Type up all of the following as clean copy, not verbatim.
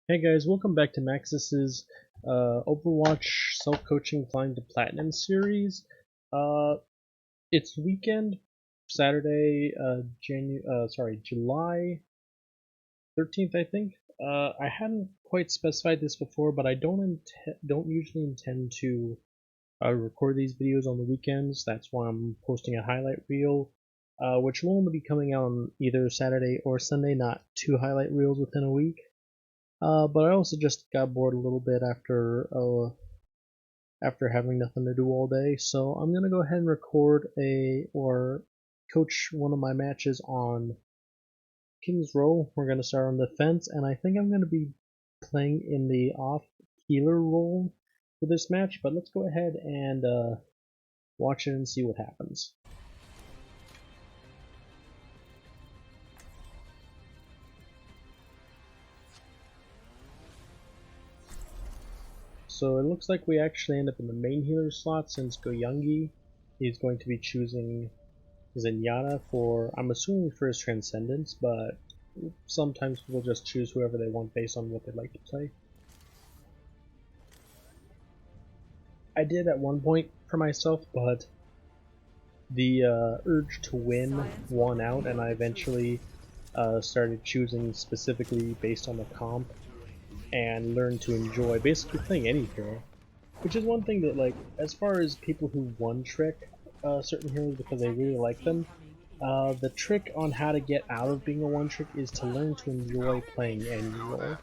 Hey guys, welcome back to Maxis's Overwatch Self-Coaching Climb to Platinum series. Uh, it's weekend, Saturday, July 13th, I think. I hadn't quite specified this before, but I don't usually intend to record these videos on the weekends. That's why I'm posting a highlight reel, which will only be coming out on either Saturday or Sunday, not two highlight reels within a week. But I also just got bored a little bit after having nothing to do all day, so I'm gonna go ahead and record or coach one of my matches on King's Row. We're gonna start on defense, and I think I'm gonna be playing in the off healer role for this match. But let's go ahead and watch it and see what happens. So it looks like we actually end up in the main healer slot since Goyungi is going to be choosing Zenyatta for, I'm assuming for his Transcendence, but sometimes people just choose whoever they want based on what they like to play. I did at one point for myself, but the urge to win won out, and I eventually started choosing specifically based on the comp and learned to enjoy basically playing any hero. Which is one thing that, like, as far as people who one-trick certain heroes because they really like them, the trick on how to get out of being a one-trick is to learn to enjoy playing any role.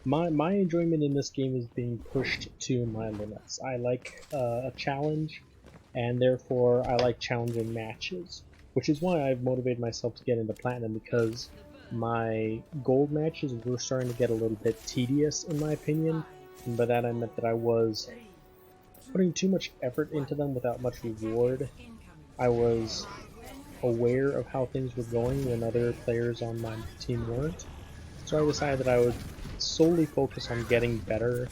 My enjoyment in this game is being pushed to my limits. I like a challenge, and therefore I like challenging matches, which is why I've motivated myself to get into Platinum, because my gold matches were starting to get a little bit tedious in my opinion, and by that I meant that I was putting too much effort into them without much reward. I was aware of how things were going when other players on my team weren't, so I decided that I would solely focus on getting better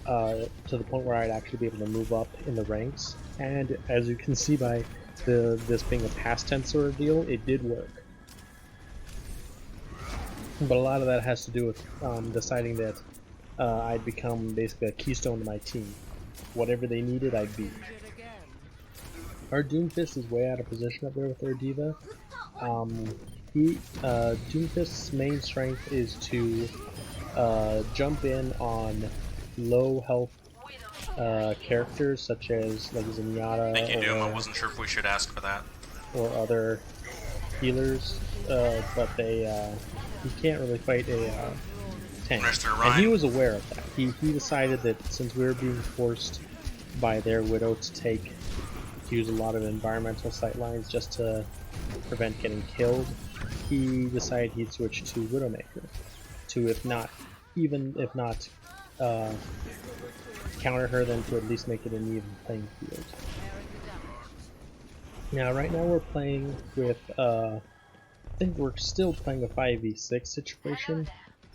to the point where I'd actually be able to move up in the ranks. And as you can see by this being a past tense sort of deal, it did work. But a lot of that has to do with deciding that I'd become basically a keystone to my team. Whatever they needed, I'd be. Our Doomfist is way out of position up there with their diva. Doomfist's main strength is to jump in on low health characters such as like Thank you, Doom. I Zenyatta wasn't sure if we should ask for that. or other healers, but he can't really fight a tank. Mr. And he Ryan. was aware of that. He decided that since we were being forced by their Widow to use a lot of environmental sightlines just to prevent getting killed, he decided he'd switch to Widowmaker to, if not uh, counter her, then to at least make it an even playing field. Now, right now we're playing with, I think we're still playing a 5v6 situation,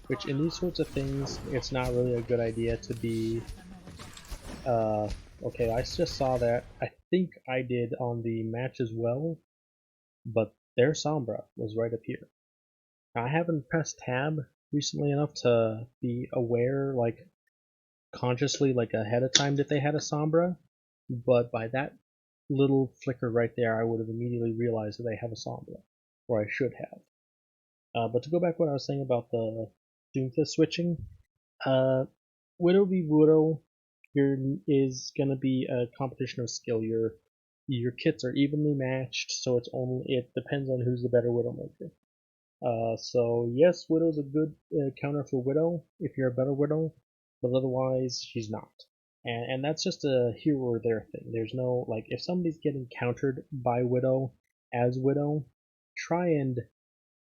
which in these sorts of things, it's not really a good idea to be, okay, I just saw that. I think I did on the match as well, but their Sombra was right up here. Now, I haven't pressed tab recently enough to be aware, like, consciously, like, ahead of time that they had a Sombra, but by that little flicker right there, I would have immediately realized that they have a Sombra, or I should have. But to go back to what I was saying about the Doomfist switching, uh, Widow v Widow here is gonna be a competition of skill. Your kits are evenly matched, so it depends on who's the better Widowmaker. So yes, Widow's a good counter for Widow if you're a better Widow, but otherwise she's not. And that's just a here or there thing. There's no, like, if somebody's getting countered by Widow as Widow, try and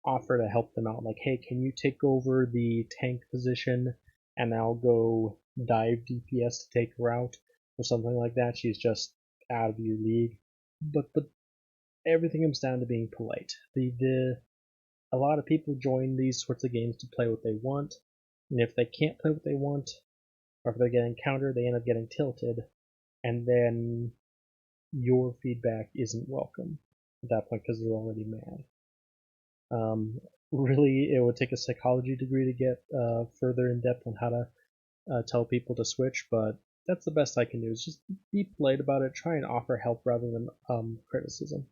offer to help them out. Like, hey, can you take over the tank position and I'll go dive DPS to take her out or something like that. She's just out of your league. But everything comes down to being polite. A lot of people join these sorts of games to play what they want, and if they can't play what they want, or if they're getting countered, they end up getting tilted, and then your feedback isn't welcome at that point because they're already mad. really, it would take a psychology degree to get further in depth on how to tell people to switch, but that's the best I can do. Is just be polite about it, try and offer help rather than criticism.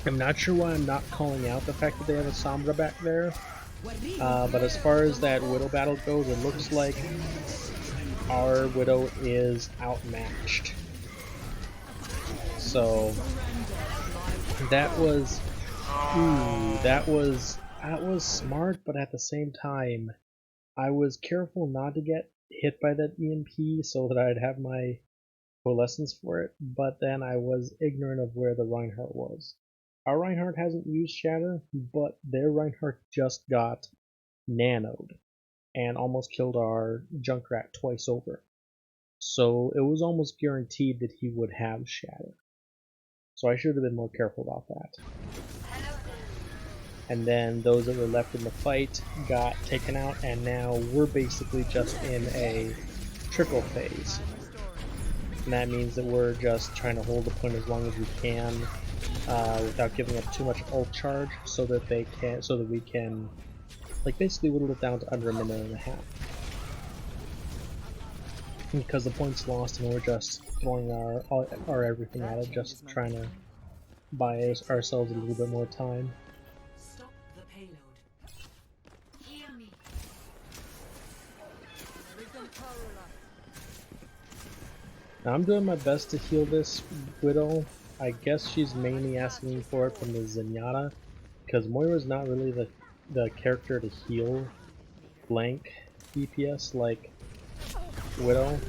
I'm not sure why I'm not calling out the fact that they have a Sombra back there, but as far as that Widow battle goes, it looks like our Widow is outmatched. So that was, that was smart, but at the same time, I was careful not to get hit by that EMP so that I'd have my coalescence for it, but then I was ignorant of where the Reinhardt was. Our Reinhardt hasn't used Shatter, but their Reinhardt just got nanoed and almost killed our Junkrat twice over. So it was almost guaranteed that he would have Shatter. So I should have been more careful about that. And then those that were left in the fight got taken out, and now we're basically just in a trickle phase. And that means that we're just trying to hold the point as long as we can without giving up too much ult charge, so that we can like basically whittle it down to under a minute and a half. Because the point's lost and we're just throwing our everything at it, just trying to buy ourselves a little bit more time. Stop the payload. Hear me. Now I'm doing my best to heal this Widow. I guess she's mainly asking for it from the Zenyatta, because Moira's not really the character to heal blank DPS like Widow.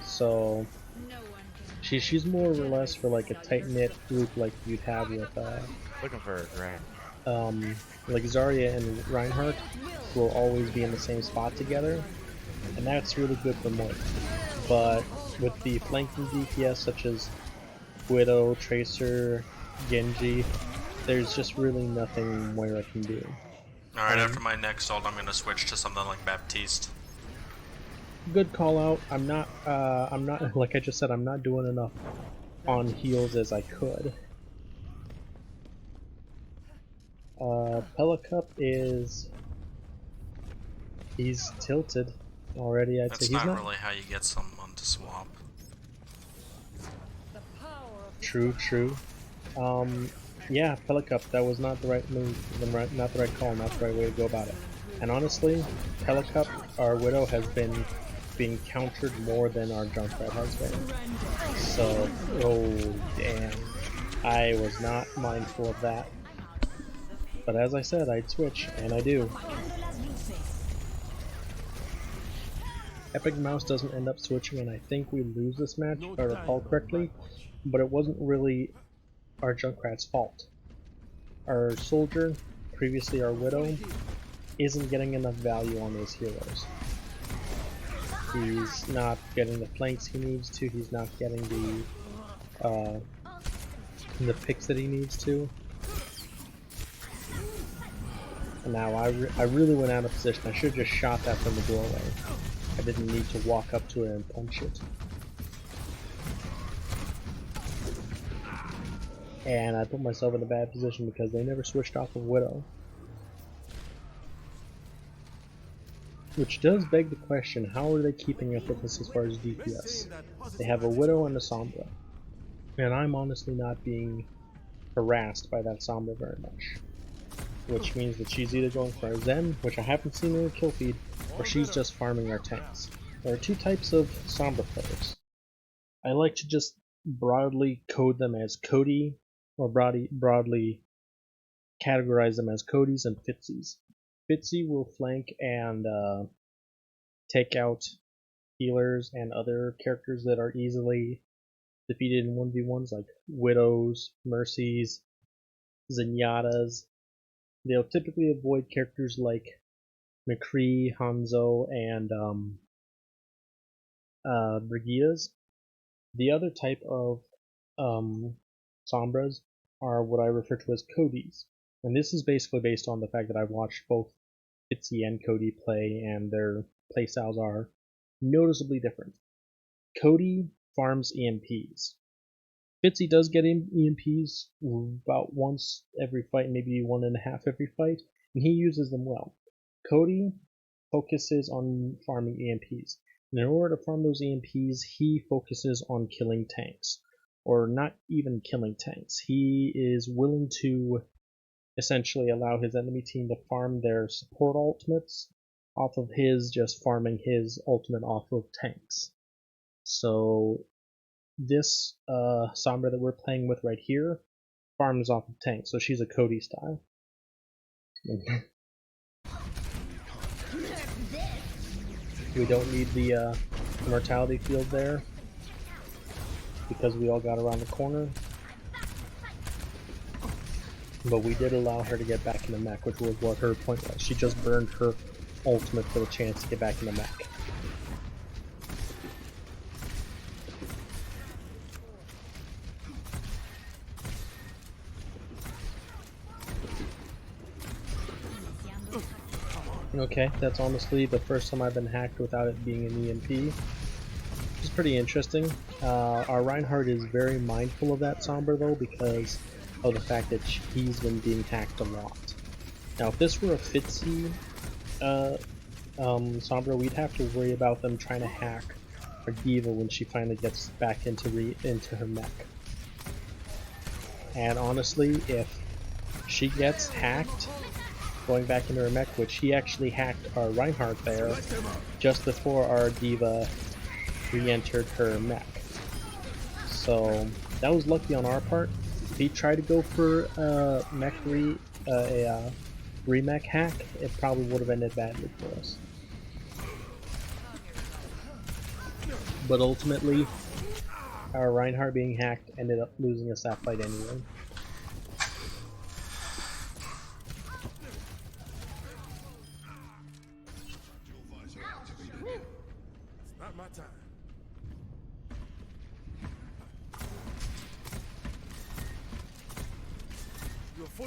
So she's more or less for like a tight-knit group like you'd have with Looking for a grand. like Zarya and Reinhardt will always be in the same spot together, and that's really good for Moira. But with the flanking DPS such as Widow, Tracer, Genji, there's just really nothing Moira can do. Alright, after my next ult, I'm gonna switch to something like Baptiste. Good call out. I'm not like I just said, I'm not doing enough on heals as I could. Pellicup he's tilted already. I'd say That's he's not really how you get someone to swap. True. Yeah, Pellicup, that was not the right move, not the right call, not the right way to go about it. And honestly, Pellicup, our Widow, has been being countered more than our Junkrat has been. So, oh damn. I was not mindful of that. But as I said, I'd switch, and I do. Epic Mouse doesn't end up switching, and I think we lose this match, if I recall correctly. But it wasn't really our Junkrat's fault. Our Soldier, previously our Widow, isn't getting enough value on those healers. He's not getting the flanks he needs to, he's not getting the picks that he needs to. And now I really went out of position. I should have just shot that from the doorway. I didn't need to walk up to it and punch it. And I put myself in a bad position because they never switched off of Widow. Which does beg the question, how are they keeping up with this as far as DPS? They have a Widow and a Sombra. And I'm honestly not being harassed by that Sombra very much. Which means that she's either going for a Zen, which I haven't seen in her kill feed, or she's just farming our tanks. There are two types of Sombra players. I like to just broadly code them as Cody, or broadly categorize them as Codys and Fitzies. Fitzy will flank and take out healers and other characters that are easily defeated in 1v1s, like Widows, Mercies, Zenyatas. They'll typically avoid characters like McCree, Hanzo, and Brigittas. The other type of Sombras are what I refer to as Codys. And this is basically based on the fact that I've watched both Fitzy and Cody play, and their playstyles are noticeably different. Cody farms EMPs. Fitzy does get EMPs about once every fight, maybe 1.5 every fight, and he uses them well. Cody focuses on farming EMPs. And in order to farm those EMPs, he focuses on killing tanks. Or not even killing tanks. He is willing to essentially allow his enemy team to farm their support ultimates off of his just farming his ultimate off of tanks. So this Sombra that we're playing with right here farms off of tanks, so she's a Cody style. We don't need the mortality field there because we all got around the corner. But we did allow her to get back in the mech, which was what her point was. She just burned her ultimate for the chance to get back in the mech. Okay, that's honestly the first time I've been hacked without it being an EMP. Which is pretty interesting. Our Reinhardt is very mindful of that Sombra though, because of the fact that he's been being hacked a lot. Now if this were a Fitzy Sombra, we'd have to worry about them trying to hack our D.Va when she finally gets back into her mech. And honestly, if she gets hacked going back into her mech, which he actually hacked our Reinhardt there just before our D.Va re-entered her mech. So that was lucky on our part. If he tried to go for a remech hack, it probably would have ended badly for us. But ultimately, our Reinhardt being hacked ended up losing us that fight anyway. Not my time.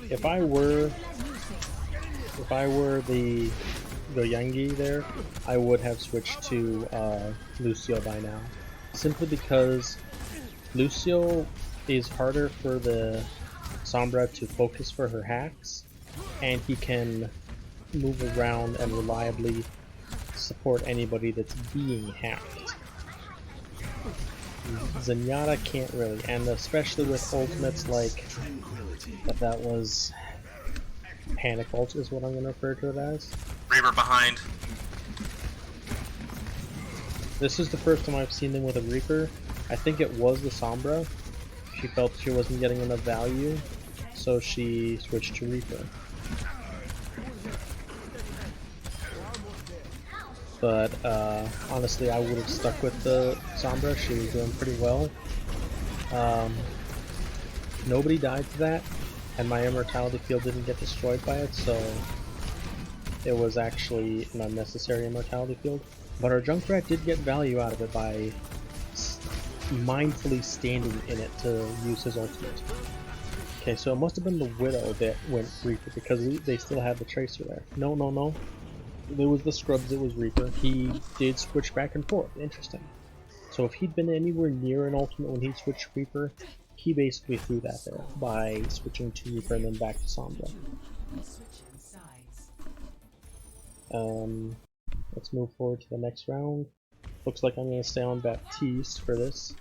If I were the Yangi there, I would have switched to Lucio by now. Simply because Lucio is harder for the Sombra to focus for her hacks, and he can move around and reliably support anybody that's being hacked. Zenyatta can't really, and especially with ultimates like that was Panic Ult is what I'm going to refer to it as. Reaper behind. This is the first time I've seen them with a Reaper. I think it was the Sombra. She felt she wasn't getting enough value, so she switched to Reaper. But honestly, I would have stuck with the Sombra. She was doing pretty well. Nobody died to that, and my immortality field didn't get destroyed by it, so it was actually an unnecessary immortality field. But our Junkrat did get value out of it by mindfully standing in it to use his ultimate. Okay, so it must have been the Widow that went Reaper, because they still had the Tracer there. No. There was the Scrubs, it was Reaper. He did switch back and forth. Interesting. So if he'd been anywhere near an ultimate when he switched Reaper, he basically threw that there by switching to Reaper and then back to Sombra. Let's move forward to the next round. Looks like I'm going to stay on Baptiste for this.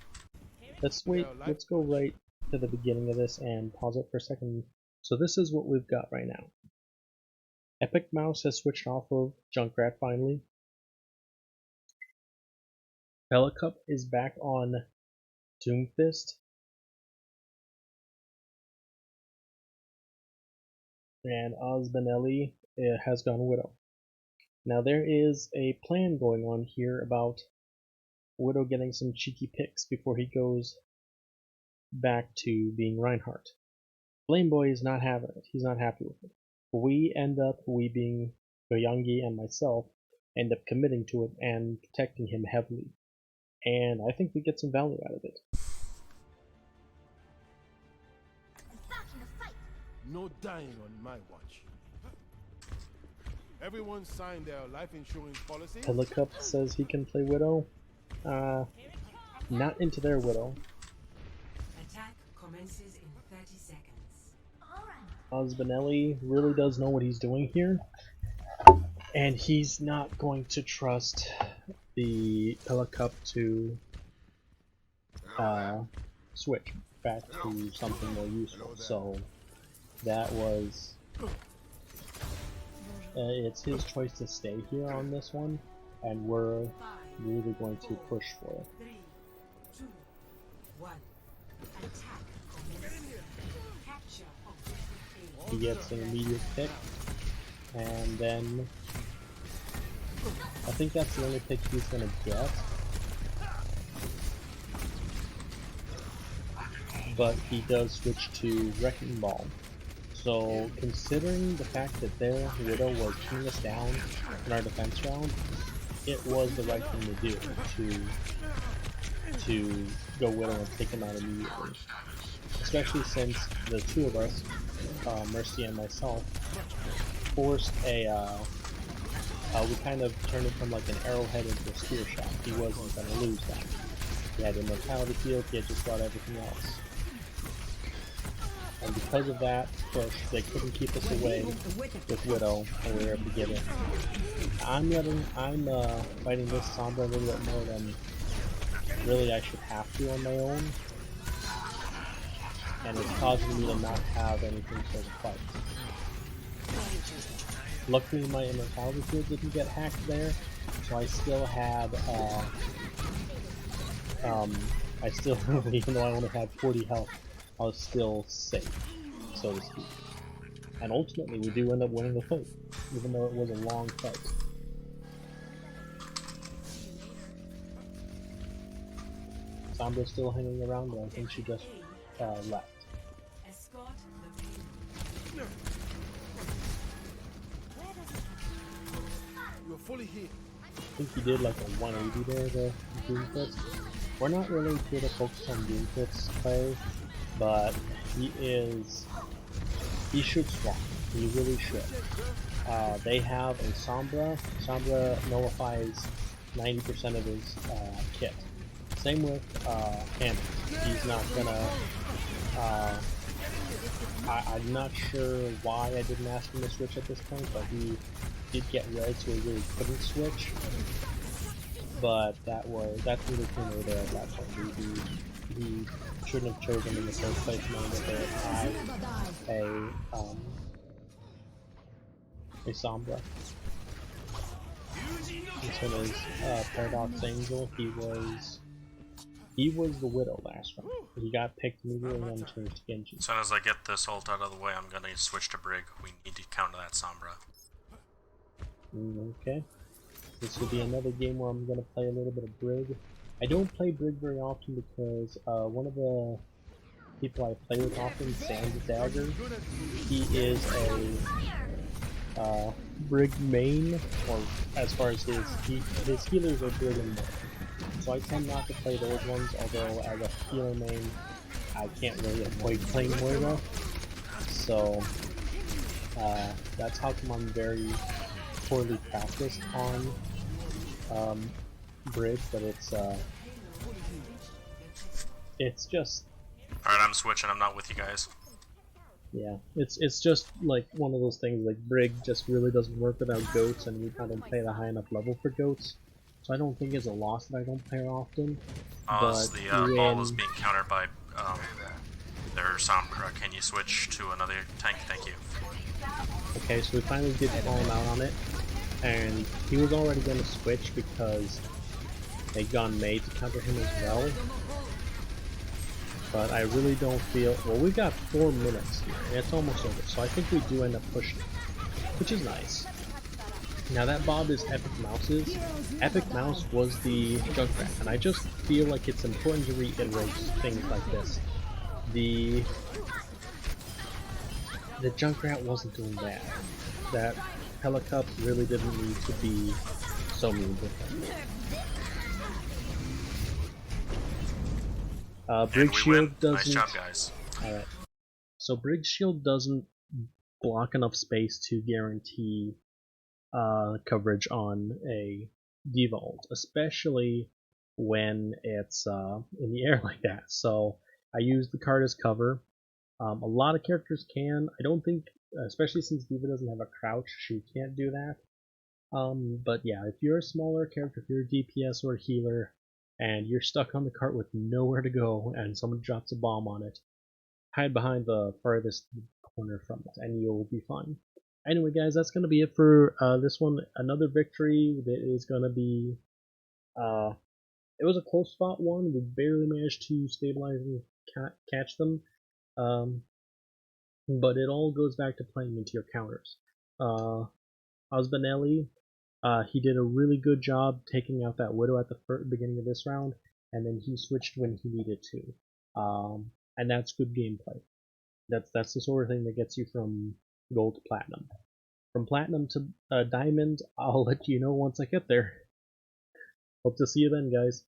Let's go right to the beginning of this and pause it for a second. So this is what we've got right now. Epic Mouse has switched off of Junkrat finally. Belicup is back on Doomfist. And Osbanelli has gone Widow. Now there is a plan going on here about Widow getting some cheeky picks before he goes back to being Reinhardt. Flameboy is not having it. He's not happy with it. We being Goyangi and myself, end up committing to it and protecting him heavily. And I think we get some value out of it. No dying on my watch. Everyone signed their life insurance policy. Belicup says he can play Widow. Not into their Widow. commences in 30 seconds. Osbanelli really does know what he's doing here, and he's not going to trust the Pelicup to switch back to something more useful. So that was it's his choice to stay here on this one, and we're really going to push for it. 3, 2, 1. Attack commences. Capture objective A. He gets an immediate pick, and then I think that's the only pick he's gonna get. But he does switch to Wrecking Ball. So considering the fact that their Widow was pinning us down in our defense round, it was the right thing to do to go Widow and take him out immediately. Especially since the two of us, Mercy and myself, forced a we kind of turned it from like an arrowhead into a spear shot. He wasn't going to lose that. He had immortality field, he had just got everything else. And because of that push, they couldn't keep us away with Widow, and we were able to get in. I'm fighting this Sombra a little bit more than really I should have to on my own. And it's causing me to not have anything to fight. Luckily my immortality field didn't get hacked there, so I still had, even though I only had 40 health, I was still safe, so to speak. And ultimately we do end up winning the fight, even though it was a long fight. Sombra's still hanging around, but I think she just left. Escort the payload. You're fully healed. I think he did like a 180 there, the Doom Fits. We're not really here to focus on Doom Fits play, but he should swap. He really should. They have a Sombra. Sombra nullifies 90% of his kit. Same with Hammond. He's not gonna. I'm not sure why I didn't ask him to switch at this point, but he did get red, so he really couldn't switch. But that's neither here nor there at that point. He shouldn't have chosen in the first place, knowing that they had a Sombra. This one is Paradox Angel. He was the Widow last round. He got picked immediately and then changed to Genji. As soon as I get this ult out of the way, I'm gonna switch to Brig. We need to counter that Sombra. Okay. This will be another game where I'm gonna play a little bit of Brig. I don't play Brig very often because one of the people I play with often, Sans Dagger, he is a Brig main, or as far as his healers are Brig and Brig. So I tend not to play those ones, although as a healer main, I can't really avoid playing Moira. So that's how come I'm very poorly practiced on Brig, but it's just... Alright, I'm switching, I'm not with you guys. Yeah, it's just like one of those things, like Brig just really doesn't work without goats, and I don't play at a high enough level for goats. So I don't think it's a loss that I don't play often. But the ball is being countered by their Sombra. Can you switch to another tank? Thank you. Okay, so we finally did call him out on it, and he was already going to switch because they'd gone May to counter him as well. But I really don't feel... Well, we've got 4 minutes here, and it's almost over, so I think we do end up pushing, which is nice. Now that Bob is Epic Mouse's. Epic Mouse was the Junkrat, and I just feel like it's important to reiterate things like this. The Junkrat wasn't doing bad. That Pelicup really didn't need to be so mean with him. Brig Shield doesn't... Nice job, guys. Alright. So Brig Shield doesn't block enough space to guarantee coverage on a Diva ult, especially when it's in the air like that. So I used the card as cover. A lot of characters can. I don't think, especially since D.Va doesn't have a crouch, she can't do that. But yeah, if you're a smaller character, if you're a DPS or a healer, and you're stuck on the cart with nowhere to go, and someone drops a bomb on it, hide behind the farthest corner from it, and you'll be fine. Anyway, guys, that's going to be it for this one. Another victory that is going to be... it was a close fought one. We barely managed to stabilize and catch them. But it all goes back to playing into your counters. Osbanelli, he did a really good job taking out that Widow at the beginning of this round, and then he switched when he needed to. And that's good gameplay. That's the sort of thing that gets you from gold to platinum. From platinum to diamond, I'll let you know once I get there. Hope to see you then, guys.